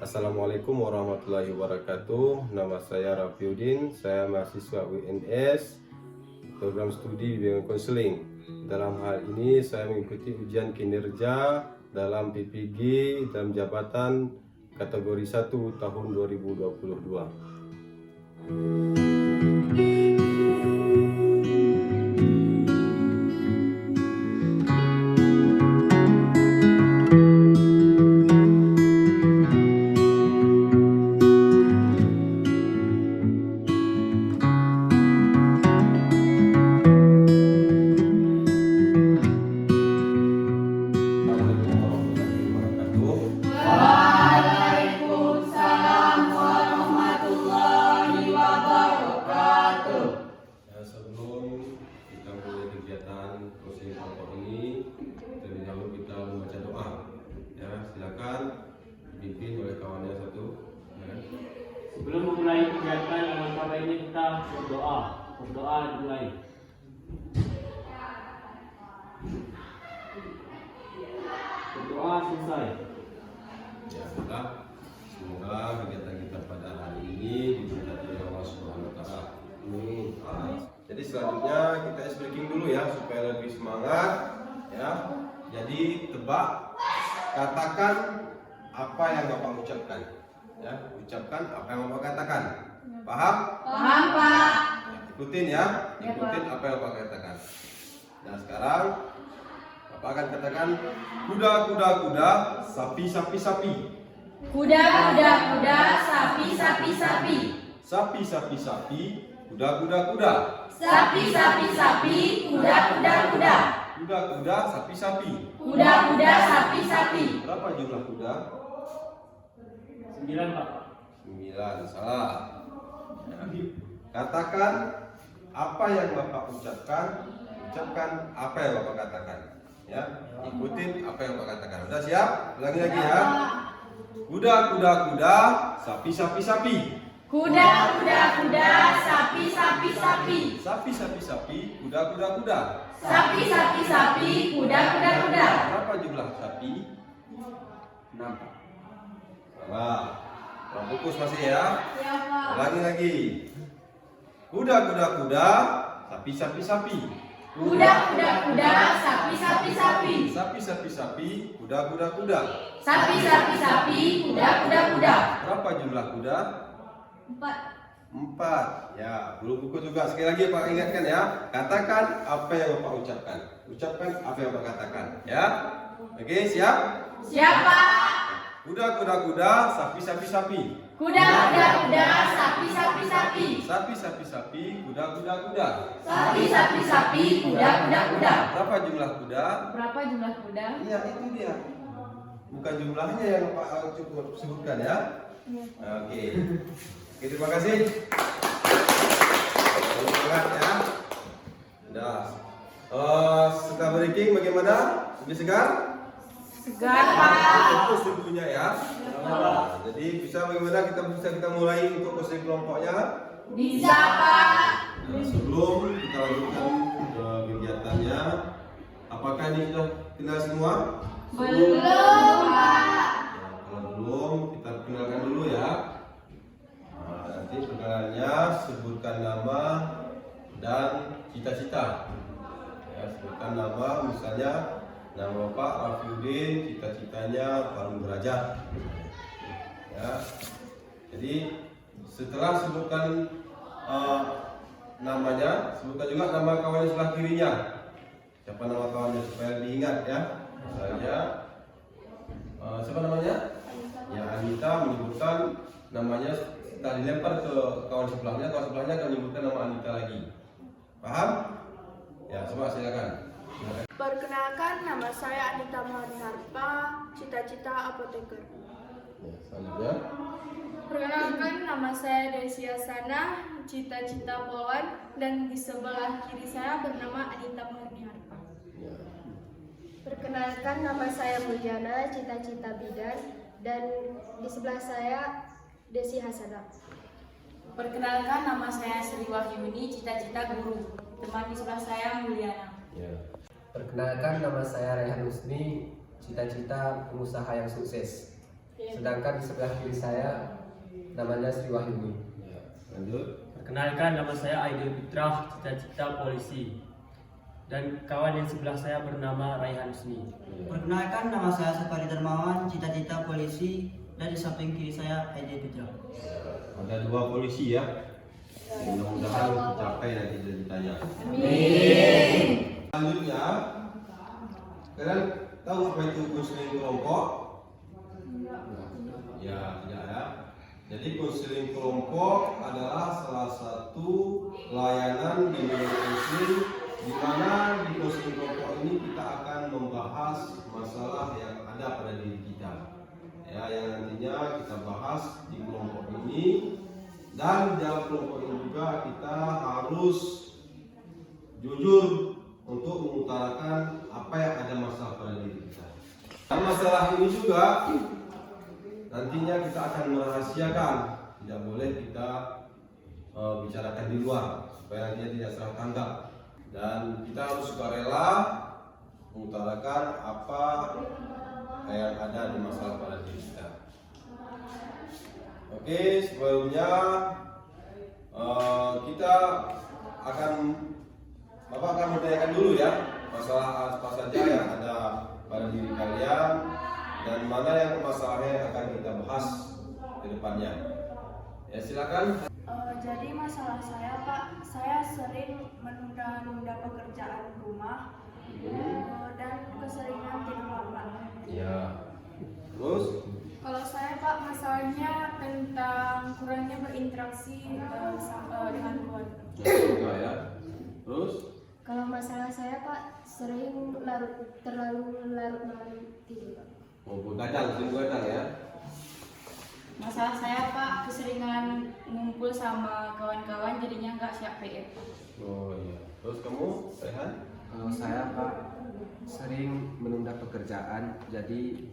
Assalamualaikum warahmatullahi wabarakatuh. Nama saya Rafiuddin, saya mahasiswa UNS program studi bimbingan konseling. Dalam hal ini saya mengikuti ujian kinerja dalam PPG dalam jabatan kategori 1 tahun 2022. Dipimpin oleh kawannya satu. Sebelum memulai kegiatan yang pertama ini kita berdoa. Berdoa dimulai. Berdoa selesai. Ya sudah. Semoga kegiatan kita pada hari ini diberkati oleh Allah Subhanahu Wa Taala. Amin. Jadi selanjutnya kita ice breaking dulu ya supaya lebih semangat. Ya. Jadi tebak, katakan apa yang Bapak ucapkan, ya, ucapkan apa yang Bapak katakan. Paham? Paham, Pak. Ikutin ya, ikutin apa yang Bapak katakan. Nah sekarang Bapak akan katakan kuda, kuda, kuda, sapi, sapi, sapi. Kuda, kuda, kuda, sapi, sapi, sapi. Sapi, sapi, sapi, kuda, kuda, kuda. Sapi, sapi, sapi, kuda, kuda, kuda. Kuda, kuda, sapi, sapi. Kuda, kuda, sapi, sapi. Berapa jumlah kuda? 9, Pak. 9, salah. Ya. Katakan apa yang Bapak ucapkan, ucapkan apa yang Bapak katakan. Ya, ikutin apa yang Bapak katakan. Udah siap? Ulangi lagi ya. Kuda, kuda, kuda, sapi, sapi, sapi. Kuda, kuda, kuda, sapi, sapi, sapi. Sapi, sapi, sapi, kuda, kuda, kuda. Sapi, sapi, sapi, kuda, kuda, kuda. Berapa jumlah sapi? 6, Pak. Salah. Kurang fokus masih ya. Ya, Pak. Ulangi lagi. Kuda, kuda, kuda, sapi, sapi, sapi. Kuda, kuda, kuda, sapi, sapi, sapi. Sapi, sapi, sapi, kuda, kuda, kuda. Sapi, sapi, sapi, kuda, kuda, kuda. Berapa jumlah kuda? 4. Ya, belum buku juga. Sekali lagi Pak ingatkan ya. Katakan apa yang Bapak ucapkan. Ucapkan apa yang Bapak katakan. Ya. Oke, siap? Siapa? Kuda, kuda, kuda, sapi, sapi, sapi. Kuda, kuda, kuda, sapi, sapi, sapi. Sapi, sapi, sapi, kuda, kuda, kuda. Sapi, sapi, sapi, kuda, kuda, kuda. Berapa jumlah kuda? Berapa jumlah kuda? Iya, itu dia. Bukan jumlahnya yang Pak cukup sebutkan ya. Oke. Oke, terima kasih. Semangat ya. Udah. Setelah breaking bagaimana? Lebih segar? Segar, Pak. Fokus tentunya ya. Nah, jadi bisa bagaimana kita mulai untuk posisi kelompoknya? Bisa, Pak. Nah, sebelum kita lanjutkan ke kegiatannya, apakah ini sudah kenal semua? Belum, Pak. Nah, kalau belum, kita kenalkan dulu ya. Nah, nanti perkenalannya sebutkan nama dan cita-cita. Ya, sebutkan nama, misalnya nama Bapak Rafiuddin, cita-citanya paling derajat. Ya, jadi setelah sebutkan namanya, sebutkan juga nama kawannya sebelah kirinya. Siapa nama kawannya supaya diingat ya. Misalnya siapa namanya? Ya, Anita menyebutkan namanya setelah dilempar ke kawan sebelahnya akan menyebutkan nama Anita lagi. Paham? Ya, coba silakan. Perkenalkan, nama saya Anita Maharniharpa, cita-cita apoteker. Ya, selanjutnya. Perkenalkan, nama saya Desi Asana, cita-cita poluan, dan di sebelah kiri saya bernama Anita Maharniharpa. Ya. Perkenalkan, nama saya Mulyana, cita-cita bidan, dan di sebelah saya Desi Hasanah. Perkenalkan, nama saya Sri Wahyuni, cita-cita guru. Teman di sebelah saya Mulyana. Ya. Perkenalkan, nama saya Rehan Husni, cita-cita pengusaha yang sukses. Sedangkan di sebelah kiri saya namanya Sri Wahyuni. Ya, lanjut. Perkenalkan, nama saya Aidil Fitrah, cita-cita polisi. Dan kawan yang sebelah saya bernama Raihan Husni. Perkenalkan, nama saya Sapari Dermawan, cita-cita polisi, dan di samping kiri saya Aidil Fitrah. Ada 2 polisi ya. Mudah-mudahan tercapai nanti cita-citanya. Amin. Selanjutnya, kalian tahu apa itu konseling kelompok? Ya, tidak ya. Jadi konseling kelompok adalah salah satu layanan di media konseling di mana di konseling kelompok ini kita akan membahas masalah yang ada pada diri kita. Ya, yang nantinya kita bahas di kelompok ini, dan di dalam kelompok ini juga kita harus jujur untuk mengutarakan apa yang ada masalah pada diri kita. Dan masalah ini juga nantinya kita akan merahasiakan, tidak boleh kita bicarakan di luar supaya nantinya tidak salah tanggap. Dan kita harus sukarela mengutarakan apa yang ada di masalah pada diri kita. Oke, sebelumnya kita akan Bapak akan menanyakan dulu ya masalah apa saja yang ada pada diri kalian dan mana yang masalahnya yang akan kita bahas ke depannya. Ya, silakan. Jadi masalah saya Pak, saya sering menunda-nunda pekerjaan rumah dan keseringan tidur lambat. Ya. Terus? Kalau saya Pak, masalahnya tentang kurangnya berinteraksi dengan keluarga. Ya. Terus? Kalau masalah saya Pak, sering terlalu larut malam tidur Pak. Oh, begadang, sering begadang ya. Masalah saya Pak, keseringan ngumpul sama kawan-kawan jadinya nggak siap PR. Oh iya. Terus kamu, Rehan? Kalau saya Pak sering menunda pekerjaan, jadi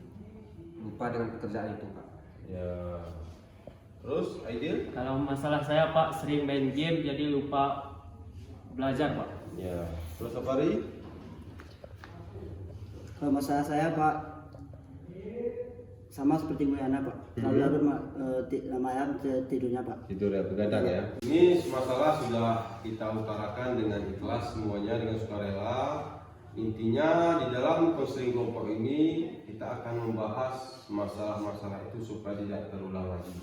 lupa dengan pekerjaan itu Pak. Ya. Terus, Aidil? Kalau masalah saya Pak, sering main game jadi lupa belajar Pak. Ya. Terus Sapari? Kalau masalah saya Pak, sama seperti Bu Yana Pak, terlalu larut malam tidurnya Pak. Tidur ya, begadang ya. Ini masalah sudah kita utarakan dengan ikhlas semuanya, dengan sukarela. Intinya di dalam konseling kelompok ini kita akan membahas masalah-masalah itu supaya tidak terulang lagi.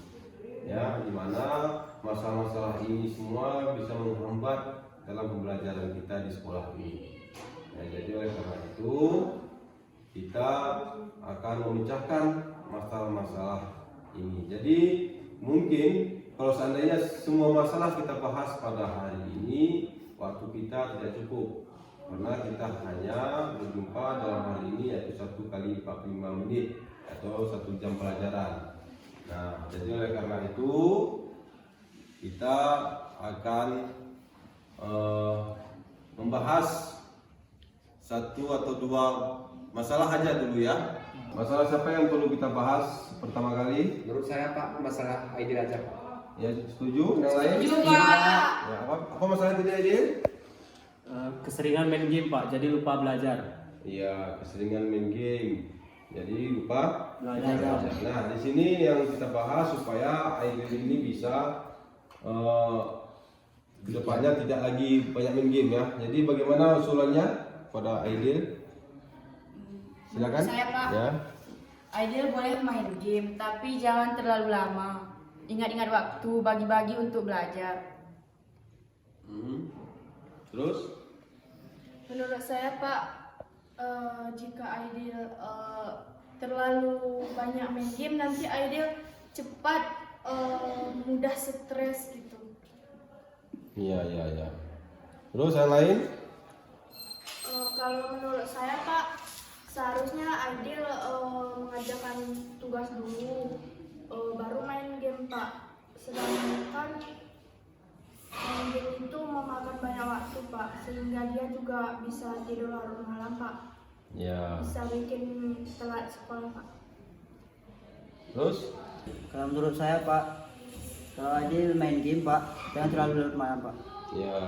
Ya, di mana masalah-masalah ini semua bisa menghambat dalam pembelajaran kita di sekolah ini. Ya, jadi oleh karena itu kita akan memecahkan masalah-masalah ini. Jadi mungkin kalau seandainya semua masalah kita bahas pada hari ini, waktu kita tidak cukup karena kita hanya berjumpa dalam hari ini yaitu 1 kali 45 menit atau 1 jam pelajaran. Nah, jadi oleh karena itu kita akan membahas 1 atau 2 masalah aja dulu ya. Masalah siapa yang perlu kita bahas pertama kali? Menurut saya Pak, masalah Aidil aja Pak. Ya, setuju? Yang lain? Setuju Pak. Ya, apa masalah tadi Aidil? Keseringan main game Pak, jadi lupa belajar. Iya, keseringan main game. Jadi lupa Belajar. Nah, di sini yang kita bahas supaya Aidil ini bisa kedepannya tidak lagi banyak main game ya. Jadi bagaimana usulannya pada Aidil? Silakan. Saya Pak, Ya. Aidil boleh main game, tapi jangan terlalu lama. Ingat-ingat waktu, bagi-bagi untuk belajar. Terus? Menurut saya Pak, jika Aidil terlalu banyak main game, nanti Aidil cepat mudah stres gitu. Iya. Terus yang lain? Kalau menurut saya Pak, seharusnya Aidil mengajarkan tugas dulu, baru main game Pak. Sedangkan main game itu memakan banyak waktu Pak, sehingga dia juga bisa tidur larut malam Pak. Ya. Bisa bikin telat sekolah Pak. Terus? Kalau menurut saya Pak, kalau Aidil main game Pak, jangan terlalu larut malam Pak. Ya.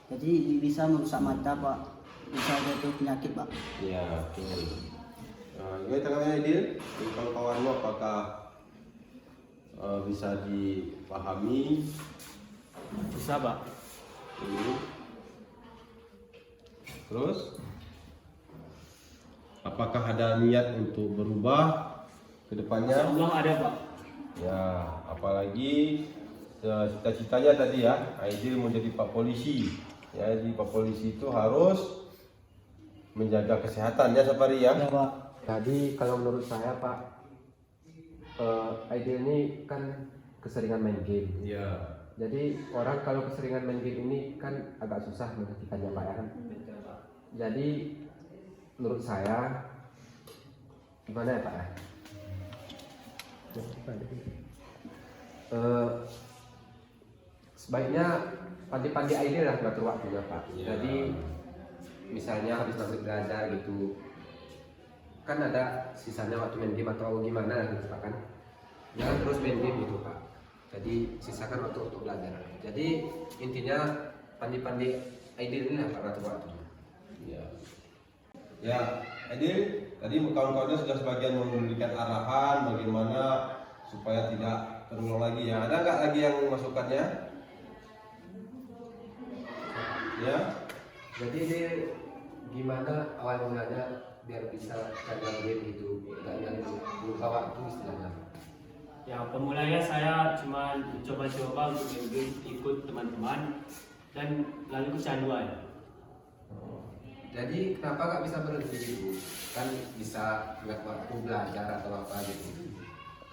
Jadi bisa merusak mata Pak, bisa jatuh penyakit Pak. Ya, betul. Gimana tanggapannya Aidil? Kawan-kawanmu apakah bisa dipahami? Bisa, Pak. Terus apakah ada niat untuk berubah ke depannya? Allah ada, Pak. Ya, apalagi cita-citanya tadi ya, Aidil mau jadi Pak Polisi. Ya, jadi Pak Polisi itu harus menjaga kesehatan ya Safari ya. Ya Pak. Jadi kalau menurut saya Pak, Aidil ini kan keseringan main game. Ya. Jadi orang kalau keseringan main game ini kan agak susah menghentikannya Pak ya kan. Jadi menurut saya gimana ya Pak ya? Sebaiknya pandai-pandai Aidil lah ngatur waktunya Pak. Ya. Jadi misalnya habis masuk belajar gitu, kan ada sisanya waktu main game atau gimana gitu Pak kan. Jangan terus main game gitu Pak. Jadi sisakan waktu untuk belajar. Jadi intinya pandai-pandai Aidil ini lah Pak ngatur waktunya. Ya. Ya, Aidil, tadi kawan-kawannya sudah sebagian memberikan arahan bagaimana supaya tidak terulang lagi ya. Ada nggak lagi yang masukannya? Ya. Jadi ini gimana awal mulanya biar bisa jaga game itu, jangan lupa waktu istilahnya. Ya, pemulanya saya cuma coba-coba untuk main game, ikut teman-teman dan lalu kecanduan. Jadi kenapa nggak bisa berhenti gitu? Kan bisa nggak waktu belajar atau apa gitu.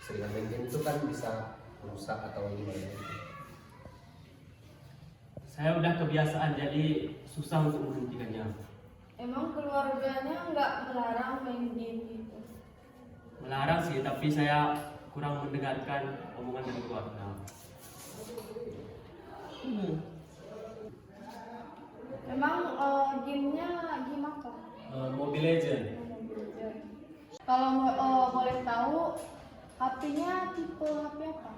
Seringan main game itu kan bisa merusak atau gimana? Saya udah kebiasaan jadi susah untuk menghentikannya. Emang keluarganya nggak melarang main game gitu? Melarang sih, tapi saya kurang mendengarkan omongan dari keluarga. Emang gamenya game apa? Mobile Legend. Kalau boleh tahu, HP-nya tipe HP apa?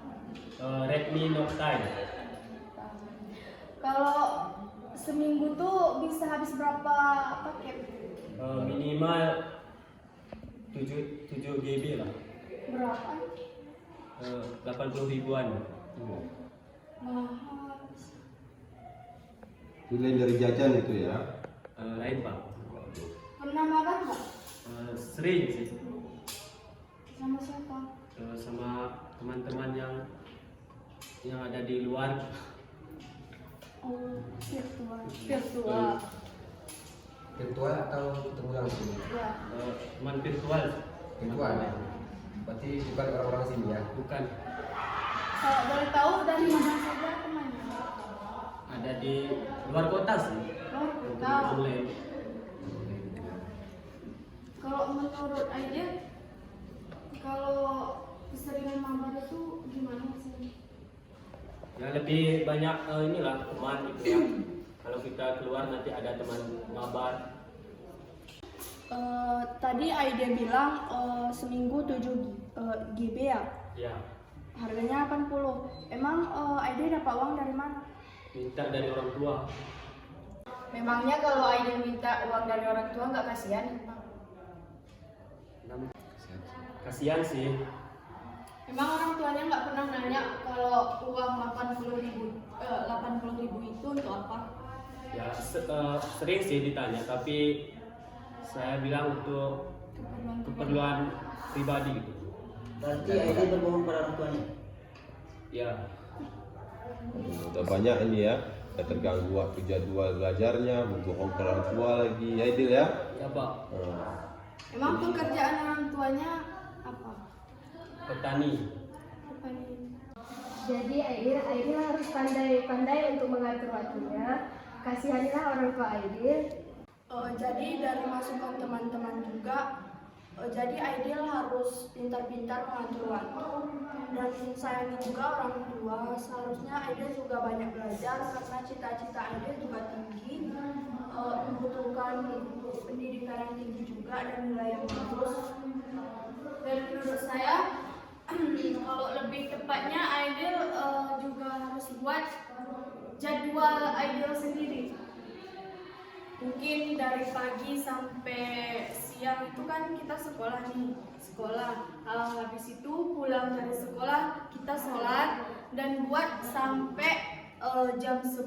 Redmi Note 9. Kalau seminggu tuh bisa habis berapa paket? Minimal 7 GB lah. Berapa? 80 ribuan. Mahal. Nilai dari jajan itu ya. Lain Pak. Pernah makan nggak? Sering sih. Sama siapa? Sama teman-teman yang ada di luar. Oh, virtual. Virtual atau ketemu langsung? Ya. Teman virtual. Virtual. Berarti bukan orang-orang sini ya? Bukan. Kalau boleh tahu dari mana saja temannya? Ada di luar kota sih. Oh, Untuk tahu. online. Kalau menurut Aidil, kalau keseringan mabar itu gimana sih? Ya lebih banyak inilah teman gitu ya. Kalau kita keluar nanti ada teman mabar. Tadi Aidil bilang seminggu 7 GB ya? Ya, Harganya 80. Emang Aidil dapat uang dari mana? minta dari orang tua. Memangnya kalau Aidil minta uang dari orang tua nggak kasihan? Kasihan sih. Emang orang tuanya nggak pernah nanya kalau uang 80.000 itu untuk apa? Ya sering sih ditanya, tapi saya bilang untuk keperluan pribadi gitu. Berarti Aidil berbohong pada orang tuanya. Ya, Udah banyak ini ya. Udah terganggu waktu jadwal belajarnya, berbohong ke orang tua lagi. Ya Aidil ya. ya Pak. Emang pekerjaan orang tuanya apa? Petani. Apa ini? Jadi Aidil harus pandai-pandai untuk mengatur waktunya. Kasihanilah orang tua Aidil. Jadi dari masukan teman-teman juga, jadi Aidil harus pintar-pintar mengatur waktu dan sayangi juga orang tua. Seharusnya Aidil juga banyak belajar karena cita-cita Aidil juga tinggi, membutuhkan pendidikan yang tinggi juga dan nilai yang bagus. Dan menurut saya, kalau lebih tepatnya Aidil juga harus buat jadwal Aidil sendiri. Mungkin dari pagi sampai siang siang itu kan kita sekolah nih, habis itu pulang dari sekolah kita sholat dan buat sampai jam 10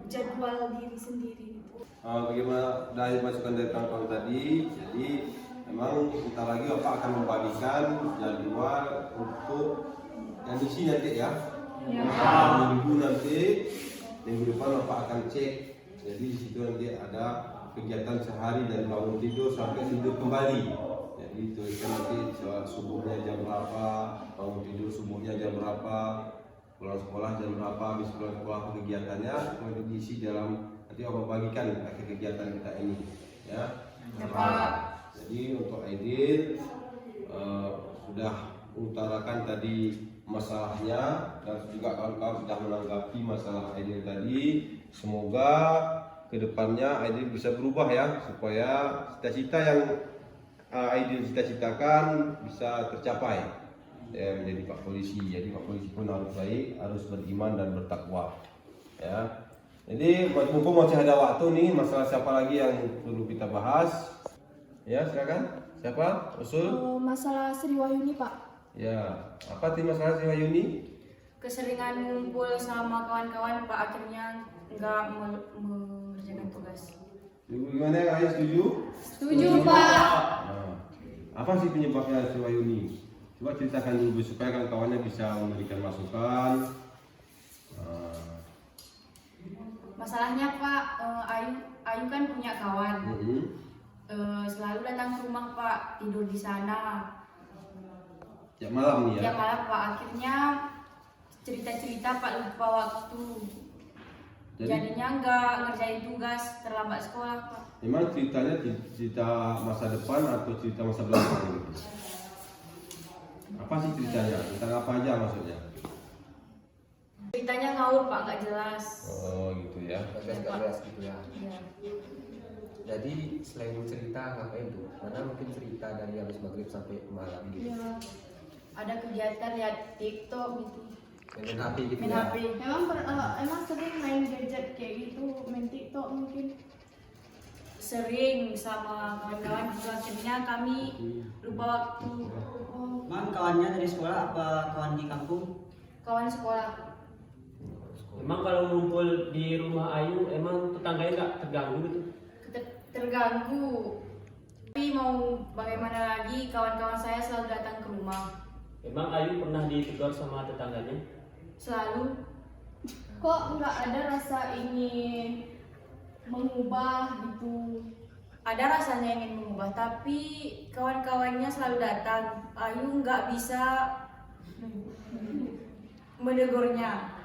jadwal diri sendiri. Bagaimana dari masukan dari kawan-kawan tadi, jadi memang kita lagi Bapak akan membagikan jadwal untuk yang diisi nanti ya. Minggu depan Bapak akan cek. Jadi di situ nanti ada kegiatan sehari dari bangun tidur sampai tidur kembali. Jadi tuliskan nanti subuhnya jam berapa, bangun tidur subuhnya jam berapa, pulang sekolah jam berapa, habis pulang sekolah kegiatannya nanti diisi dalam nanti Bapak bagikan akhir kegiatan kita ini ya. Jadi untuk Aidil sudah mengutarakan tadi masalahnya dan juga kawan-kawan sudah menanggapi masalah Aidil tadi. Semoga kedepannya Aidil bisa berubah ya, supaya cita-cita yang Aidil cita-citakan bisa tercapai ya, menjadi Pak Polisi. Jadi Pak Polisi pun harus baik, harus beriman dan bertakwa ya. Jadi mumpung masih ada waktu nih, masalah siapa lagi yang perlu kita bahas? Ya, silakan. Siapa? Usul? Masalah Sri Wahyuni, Pak. Ya, apa sih masalah Sri Wahyuni? Keseringan ngumpul sama kawan-kawan Pak, akhirnya nggak mengerjakan tugas. Gimana ya, kalian setuju? Setuju Pak. Nah, apa sih penyebabnya Sri Wahyuni? Coba ceritakan dulu supaya kawan-kawannya bisa memberikan masukan. Masalahnya Pak, Ayu kan punya kawan. Selalu datang ke rumah Pak, tidur di sana. Ya malam nih ya. Ya malam Pak, akhirnya cerita-cerita Pak lupa waktu. Jadinya nggak ngerjain tugas, terlambat sekolah Pak. Memang ceritanya cerita masa depan atau cerita masa belakang gitu? Apa sih ceritanya? Tentang apa aja maksudnya? Ceritanya ngawur Pak, nggak jelas. Oh gitu ya. Agak keras gitu ya. Ya. Jadi selain cerita ngapain tuh? Mana mungkin cerita dari habis maghrib sampai malam gitu. Ya. Ada kegiatan lihat TikTok gitu. Main HP gitu Main ya. HP. Emang sering main gadget kayak gitu, main TikTok mungkin. Sering sama kawan-kawan juga, akhirnya kami lupa waktu. Emang kawannya dari sekolah apa kawan di kampung? Kawan sekolah. Emang kalau ngumpul di rumah Ayu, emang tetangganya nggak terganggu gitu? Terganggu. Tapi mau bagaimana lagi, kawan-kawan saya selalu datang ke rumah. Emang Ayu pernah ditegur sama tetangganya? Selalu. Kok nggak ada rasa ingin mengubah gitu? Ada rasanya ingin mengubah, tapi kawan-kawannya selalu datang. Ayu nggak bisa menegurnya.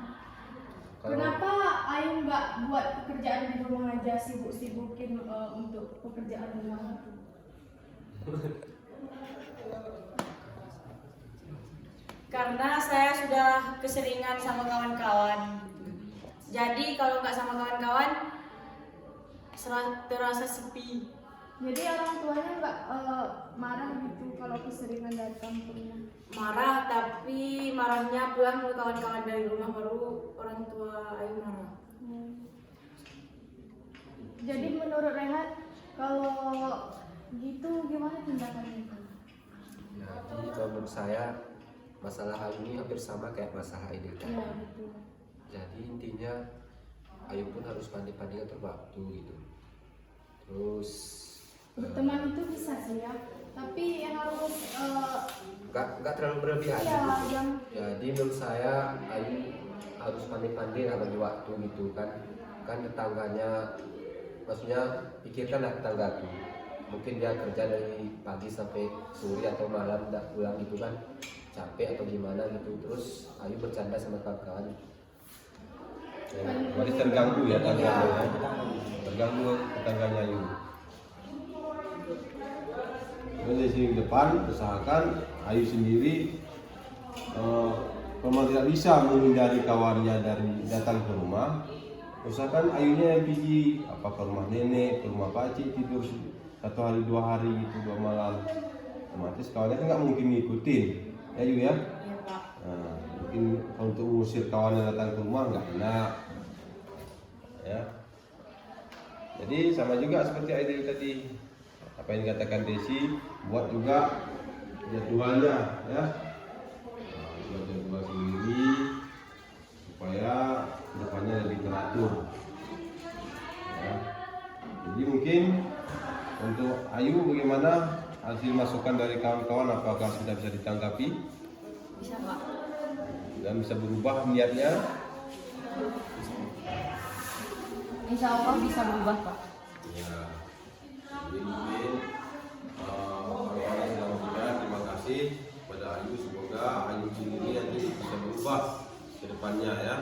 Kenapa Ayu nggak buat pekerjaan di rumah aja, sibuk-sibukin untuk pekerjaan rumah itu? Karena saya sudah keseringan sama kawan-kawan. Jadi kalau nggak sama kawan-kawan, terasa sepi. Jadi orang tuanya nggak marah gitu kalau keseringan datang ke rumah? Marah, tapi marahnya pulang ke kawan-kawan dari rumah, baru orang tua Ayu marah. Jadi menurut Rehan, kalau gitu gimana tindakannya? Jadi kalau menurut saya masalah hal ini hampir sama kayak masalah Aidil tadi. Iya betul. Jadi intinya Ayu pun harus pandai-pandai ngatur waktu gitu. Terus Berteman itu bisa sih ya, tapi yang harus nggak terlalu berlebihan. iya Gitu. yang Jadi menurut saya Ayu harus pandai-pandai lah bagi waktu gitu kan. Kan tetangganya, maksudnya pikirkanlah tetangga tuh. Mungkin dia kerja dari pagi sampai sore atau malam tidak pulang gitu kan, capek atau gimana gitu. Terus Ayu bercanda sama kawan-kawan. Berarti terganggu ya, terganggu tetangganya Ayu. Kemudian di sini depan usahakan Ayu sendiri kalau tidak bisa menghindari kawannya dari datang ke rumah, usahakan Ayunya yang pergi apa ke rumah nenek, ke rumah pakcik, tidur 1 hari 2 hari gitu, 2 malam. Otomatis kawannya kan nggak mungkin ngikutin, ya Ayu ya. Iya Pak. Nah, mungkin kalau untuk mengusir kawan yang datang ke rumah nggak enak, ya. Jadi sama juga seperti Aidil tadi, apa yang dikatakan Desi, buat juga jadwalnya ya. Buat jadwal sendiri supaya kedepannya lebih teratur. Ya. Jadi mungkin untuk Ayu bagaimana hasil masukan dari kawan-kawan, apakah sudah bisa ditanggapi Bisa Pak. dan bisa berubah niatnya? Insya Allah bisa berubah Pak. Ya, jadi mungkin orang-orang yang sudah terima kasih pada Ayu, semoga Ayu ini nanti bisa berubah ke depannya ya.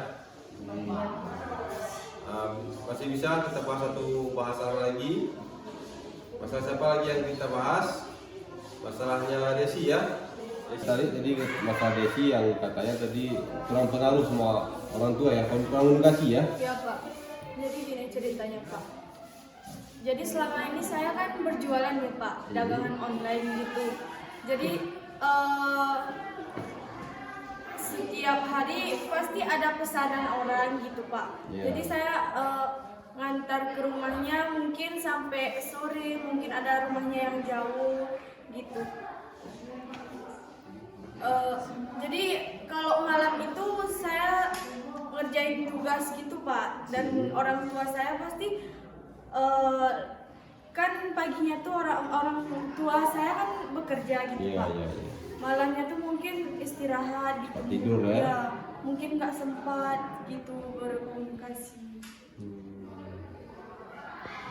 Masih bisa kita bahas satu bahasan lagi. Masalah siapa lagi yang kita bahas? Masalahnya Desi ya. Jadi masalah Desi yang katanya tadi kurang pengaruh semua orang tua ya, kurang edukasi ya. Ya Pak, jadi gini ceritanya Pak. Jadi selama ini saya kan berjualan ya Pak, dagangan online gitu. Jadi setiap hari pasti ada pesanan orang gitu Pak. Iya. Jadi saya ngantar ke rumahnya mungkin sampai sore, mungkin ada rumahnya yang jauh gitu. Jadi kalau malam itu saya ngerjain tugas gitu Pak, dan orang tua saya pasti kan paginya tuh orang tua saya kan bekerja gitu Iya, Pak. iya, iya. Malamnya tuh mungkin istirahat gitu. Tidur ya? Ya, mungkin nggak sempat gitu berkomunikasi.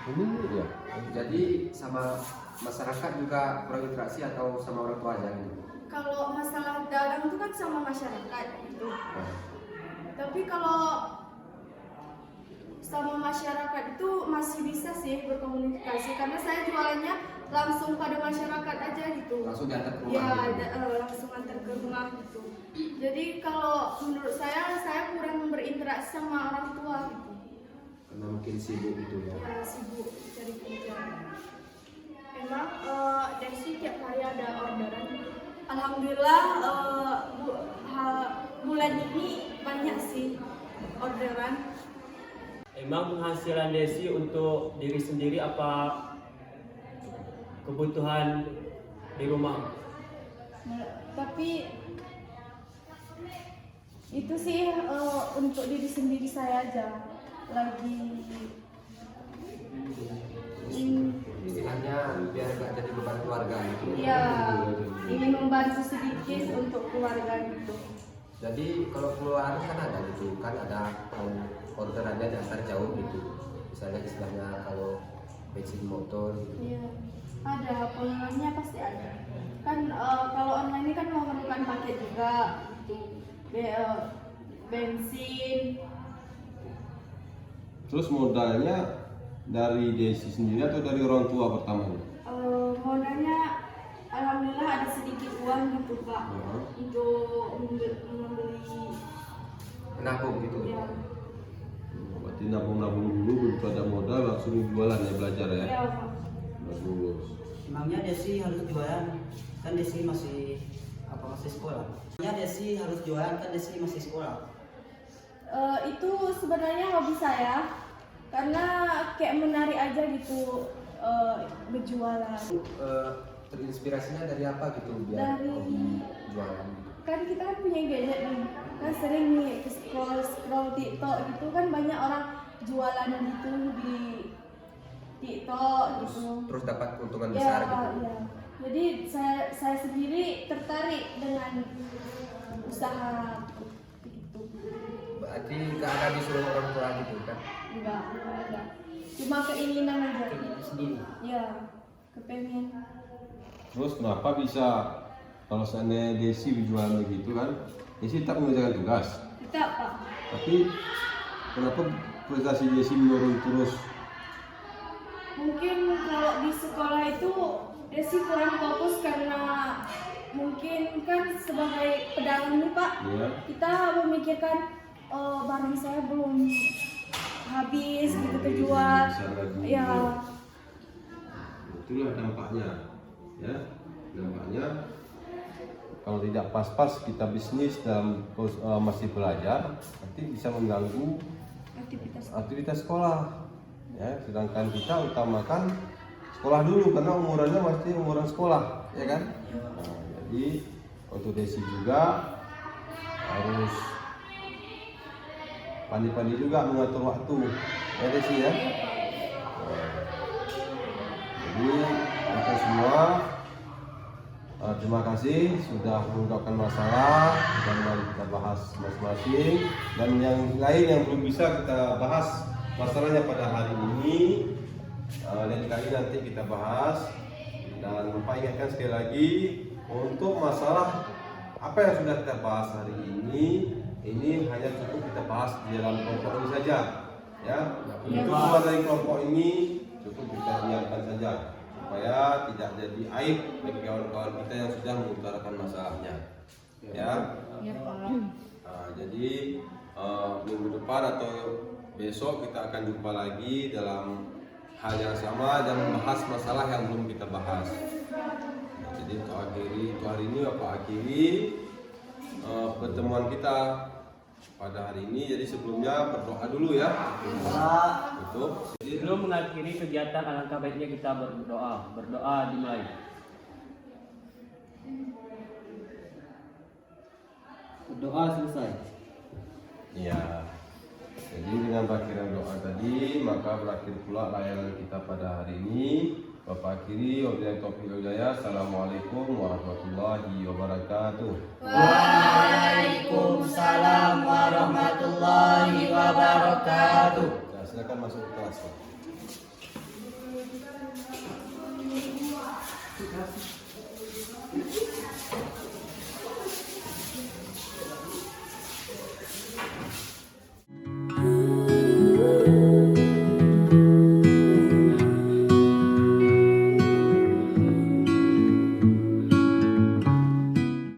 Ini ya. Jadi sama masyarakat juga kurang interaksi atau sama orang tua aja gitu? Kalau masalah dagang itu kan sama masyarakat gitu. Tapi kalau sama masyarakat itu masih bisa sih berkomunikasi karena saya jualannya langsung pada masyarakat aja gitu. Langsung diantar ke rumah Ya, gitu? langsung antar ke rumah gitu. Jadi kalau menurut saya kurang berinteraksi sama orang tua gitu. Karena mungkin sibuk gitu ya. Ya, sibuk cari kerja. Emang Desi tiap hari ada orderan. Alhamdulillah bulan ini banyak sih orderan. Emang penghasilan Desi untuk diri sendiri apa kebutuhan di rumah? Tapi itu sih untuk diri sendiri saya aja lagi Istilahnya biar nggak jadi beban keluarga gitu. ya ingin membantu sedikit untuk keluarga gitu. Jadi kalau keluar kan ada gitu, kan ada orderannya diantar jauh gitu. Misalnya istilahnya kalau bensin motor gitu. Iya, ada pengeluarannya pasti ada. Kan kalau online ini kan memerlukan paket juga, gitu. Bensin. Terus modalnya dari Desi sendiri atau dari orang tua pertamanya? Modalnya alhamdulillah ada sedikit uang gitu Pak, untuk membeli. Menabung gitu. Ya, Berarti nabung-nabung dulu, begitu ada modal langsung jualan ya, belajar ya? ya Pak. Udah lulus. Emangnya Desi harus jualan? Kan Desi masih sekolah. Emangnya Desi harus jualan? Kan Desi masih sekolah. Itu sebenarnya hobi saya karena kayak menarik aja gitu berjualan. Terinspirasinya dari apa gitu biar Dari- hobi jualan gitu? Kan kita kan punya gadget nih, kan sering nih scroll TikTok gitu kan banyak orang jualan gitu di TikTok gitu. Terus dapat keuntungan Ya, besar gitu. ya. Jadi saya sendiri tertarik dengan usaha gitu. Berarti nggak ada disuruh orang tua gitu kan? Enggak. Cuma keinginan aja. Diri sendiri. Ya, kepengen. Terus kenapa bisa kalau seandainya Desi berjualan begitu kan, Desi tak mengerjakan tugas, Tidak Pak. tapi kenapa prestasi Desi menurun terus? Mungkin kalau di sekolah itu Desi kurang fokus karena mungkin kan sebagai pedagang nih Pak, Ya. kita memikirkan barang saya belum habis gitu kejual. Bisa lagi. Ya, Itulah dampaknya, ya. Dampaknya kalau tidak pas-pas kita bisnis dalam masih belajar, nanti bisa mengganggu aktivitas. aktivitas sekolah, Ya, sedangkan kita utamakan sekolah dulu karena umurannya masih umuran sekolah, ya kan? Nah, jadi untuk Desi juga harus pandai-pandai juga mengatur waktu, ya Desi ya. Jadi untuk semua terima kasih sudah mengungkapkan masalah dan mari kita bahas masing-masing, dan yang lain yang belum bisa kita bahas masalahnya pada hari ini lain kali nanti kita bahas. Dan Bapak ingatkan sekali lagi untuk masalah apa yang sudah kita bahas hari ini hanya cukup kita bahas di dalam kelompok ini saja ya. Untuk keluar dari kelompok ini cukup kita diamkan saja supaya tidak jadi aib bagi kawan-kawan kita yang sudah mengutarakan masalahnya ya. Ya Pak. Nah, jadi minggu depan atau besok kita akan jumpa lagi dalam hal yang sama dan membahas masalah yang belum kita bahas. Nah, jadi untuk hari ini Bapak akhiri pertemuan kita pada hari ini. Jadi sebelumnya berdoa dulu ya. Tutup. Sebelum mengakhiri kegiatan, alangkah baiknya kita berdoa. Berdoa dimulai. Doa selesai. Ya. Jadi dengan berakhirnya doa tadi, maka berakhir pula layanan kita pada hari ini. Bapak akhiri, wabillahi taufiq wal hidayah. Assalamualaikum warahmatullahi wabarakatuh. Waalaikumsalam warahmatullahi wabarakatuh. Nah, silakan masuk ke kelas. Pak.